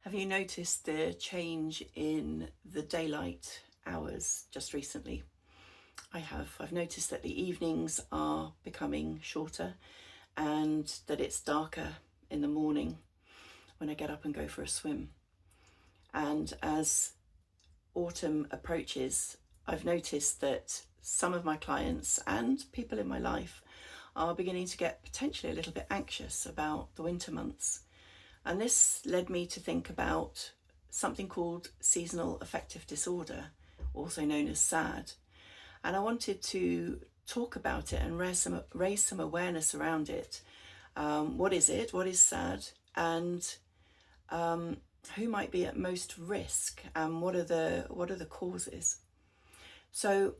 Have you noticed the change in the daylight hours just recently? I have. I've noticed that the evenings are becoming shorter and that it's darker in the morning when I get up and go for a swim. And as autumn approaches, I've noticed that some of my clients and people in my life are beginning to get potentially a little bit anxious about the winter months. And this led me to think about something called seasonal affective disorder, also known as SAD. And I wanted to talk about it and raise some awareness around it. What is it? What is SAD? And who might be at most risk? And what are the causes? So,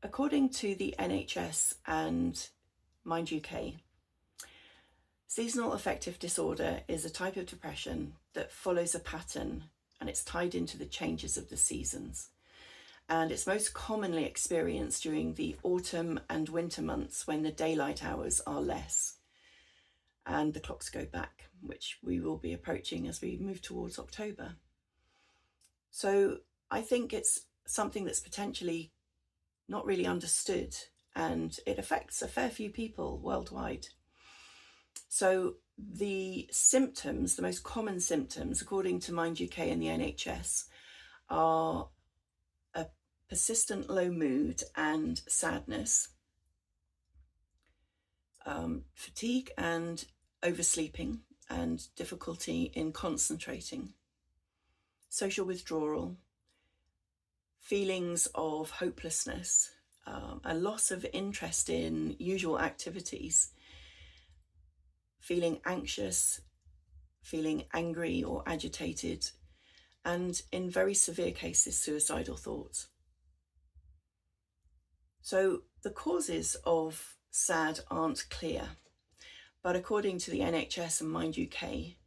according to the NHS and Mind UK, seasonal affective disorder is a type of depression that follows a pattern, and it's tied into the changes of the seasons. And it's most commonly experienced during the autumn and winter months when the daylight hours are less and the clocks go back, which we will be approaching as we move towards October. So I think it's something that's potentially not really understood, and it affects a fair few people worldwide. So the symptoms, the most common symptoms, according to Mind UK and the NHS, are a persistent low mood and sadness, fatigue and oversleeping and difficulty in concentrating, social withdrawal, feelings of hopelessness, a loss of interest in usual activities, feeling anxious, feeling angry or agitated, and in very severe cases, suicidal thoughts. So the causes of SAD aren't clear, but according to the NHS and Mind UK,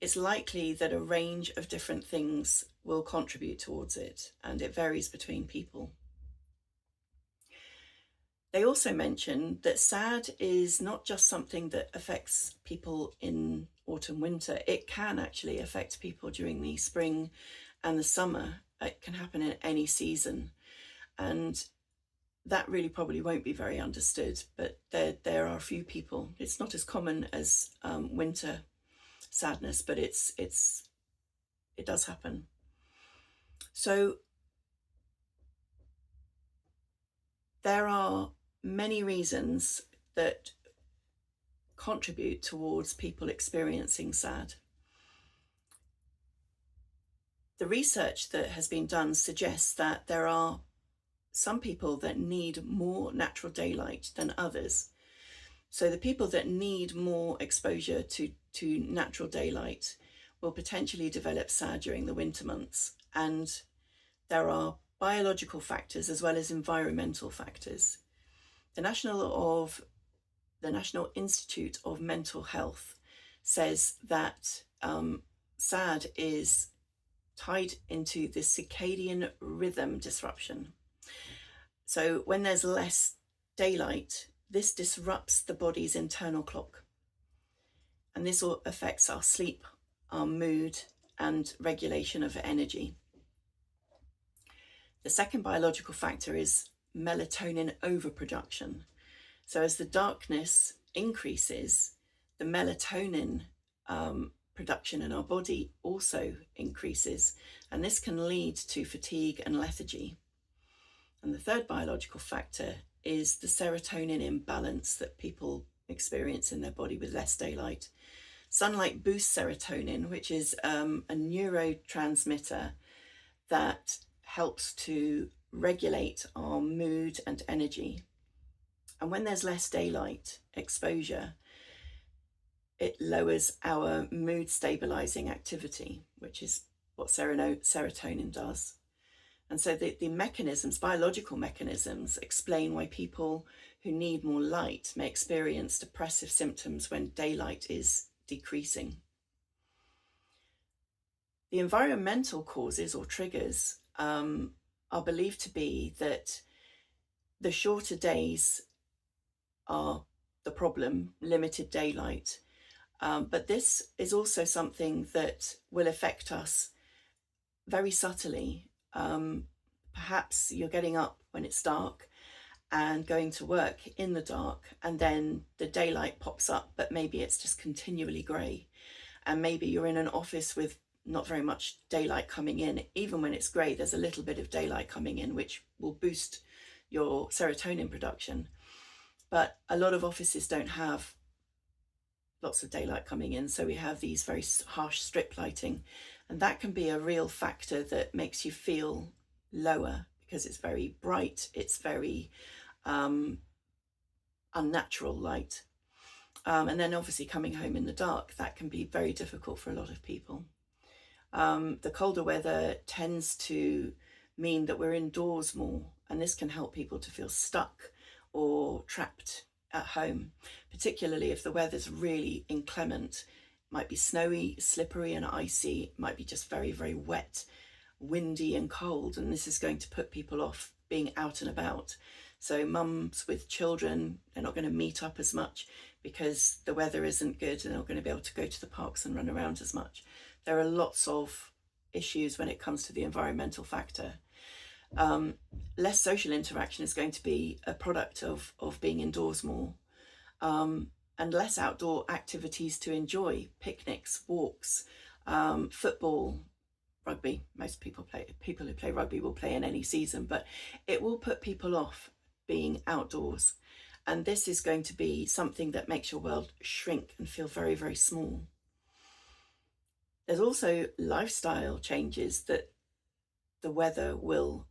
it's likely that a range of different things will contribute towards it, and it varies between people. They also mention that SAD is not just something that affects people in autumn, winter. It can actually affect people during the spring and the summer. It can happen in any season. And that really probably won't be very understood, but there are a few people. It's not as common as winter sadness, but it does happen. So there are many reasons that contribute towards people experiencing SAD. The research that has been done suggests that there are some people that need more natural daylight than others. So the people that need more exposure to natural daylight will potentially develop SAD during the winter months. And there are biological factors as well as environmental factors. The National Institute of Mental Health says that SAD is tied into the circadian rhythm disruption. So when there's less daylight, this disrupts the body's internal clock. And this all affects our sleep, our mood, and regulation of energy. The second biological factor is melatonin overproduction. So as the darkness increases, the melatonin production in our body also increases, and this can lead to fatigue and lethargy. And the third biological factor is the serotonin imbalance that people experience in their body with less daylight. Sunlight boosts serotonin, which is a neurotransmitter that helps to regulate our mood and energy. And when there's less daylight exposure, it lowers our mood stabilizing activity, which is what serotonin does. And so the mechanisms, biological mechanisms, explain why people who need more light may experience depressive symptoms when daylight is decreasing. The environmental causes or triggers are believed to be that the shorter days are the problem, limited daylight, But this is also something that will affect us very subtly. Perhaps you're getting up when it's dark and going to work in the dark, and then the daylight pops up, but maybe it's just continually grey. And maybe you're in an office with not very much daylight coming in. Even when it's grey, there's a little bit of daylight coming in, which will boost your serotonin production. But a lot of offices don't have lots of daylight coming in, so we have these very harsh strip lighting, and that can be a real factor that makes you feel lower because it's very bright, it's very unnatural light. And then obviously coming home in the dark, that can be very difficult for a lot of people. The colder weather tends to mean that we're indoors more, and this can help people to feel stuck or trapped at home, particularly if the weather's really inclement. It might be snowy, slippery and icy, it might be just very, very wet, windy and cold, and this is going to put people off being out and about. So mums with children, they're not going to meet up as much because the weather isn't good, and they're not going to be able to go to the parks and run around as much. There are lots of issues when it comes to the environmental factor. Less social interaction is going to be a product of being indoors more, and less outdoor activities to enjoy, picnics, walks, football, rugby. Most people who play rugby will play in any season, but it will put people off being outdoors. And this is going to be something that makes your world shrink and feel very, very small. There's also lifestyle changes that the weather will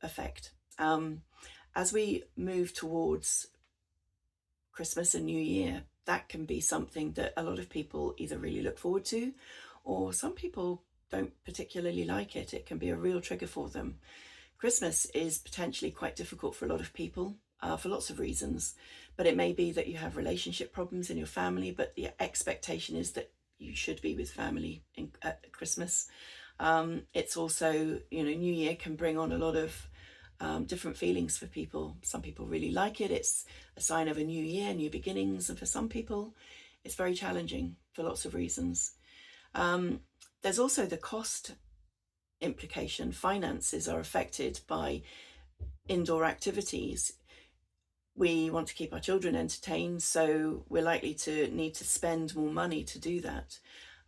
affect. As we move towards Christmas and New Year, that can be something that a lot of people either really look forward to, or some people don't particularly like it. It can be a real trigger for them. Christmas is potentially quite difficult for a lot of people for lots of reasons, but it may be that you have relationship problems in your family, but the expectation is that you should be with family at Christmas. It's also, New Year can bring on a lot of different feelings for people. Some people really like it. It's a sign of a new year, new beginnings, and for some people it's very challenging for lots of reasons. There's also the cost implication. Finances are affected by indoor activities. We want to keep our children entertained, so we're likely to need to spend more money to do that.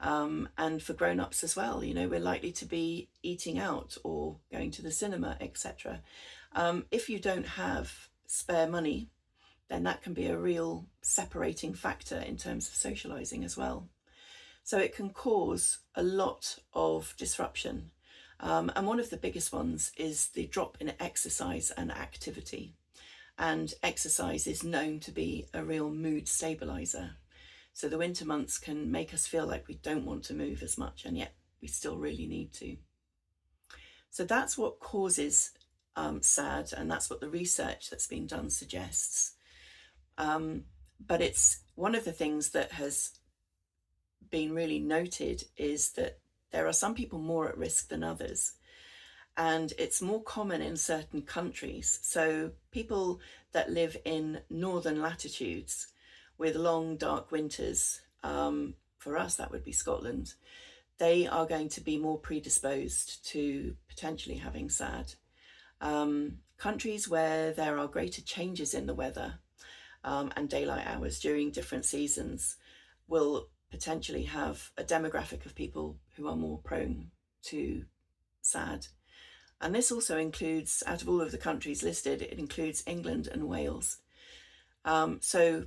And for grown-ups as well, we're likely to be eating out or going to the cinema, etc. If you don't have spare money, then that can be a real separating factor in terms of socializing as well. So it can cause a lot of disruption. And one of the biggest ones is the drop in exercise and activity. And exercise is known to be a real mood stabilizer. So the winter months can make us feel like we don't want to move as much, and yet we still really need to. So that's what causes SAD, and that's what the research that's been done suggests. But it's one of the things that has been really noted is that there are some people more at risk than others. And it's more common in certain countries. So people that live in northern latitudes with long, dark winters, for us that would be Scotland, they are going to be more predisposed to potentially having SAD. Countries where there are greater changes in the weather and daylight hours during different seasons will potentially have a demographic of people who are more prone to SAD. And this also includes, out of all of the countries listed, it includes England and Wales. So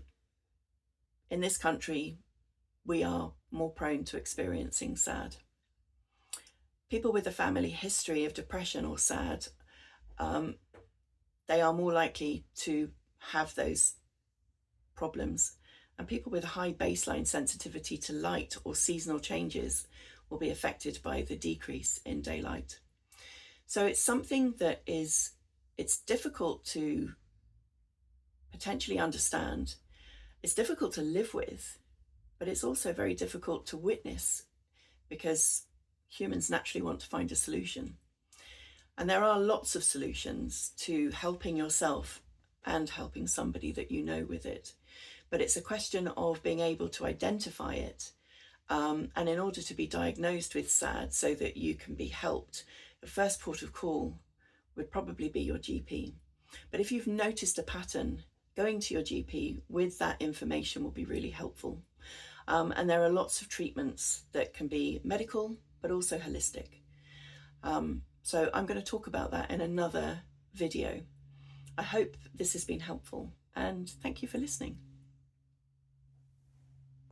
in this country, we are more prone to experiencing SAD. People with a family history of depression or SAD, they are more likely to have those problems. And people with a high baseline sensitivity to light or seasonal changes will be affected by the decrease in daylight. So it's something that it's difficult to potentially understand. It's difficult to live with, but it's also very difficult to witness because humans naturally want to find a solution. And there are lots of solutions to helping yourself and helping somebody that you know with it. but it's a question of being able to identify it. And in order to be diagnosed with SAD so that you can be helped, the first port of call would probably be your GP. But if you've noticed a pattern, going to your GP with that information will be really helpful. And there are lots of treatments that can be medical, but also holistic. So I'm going to talk about that in another video. I hope this has been helpful, and thank you for listening.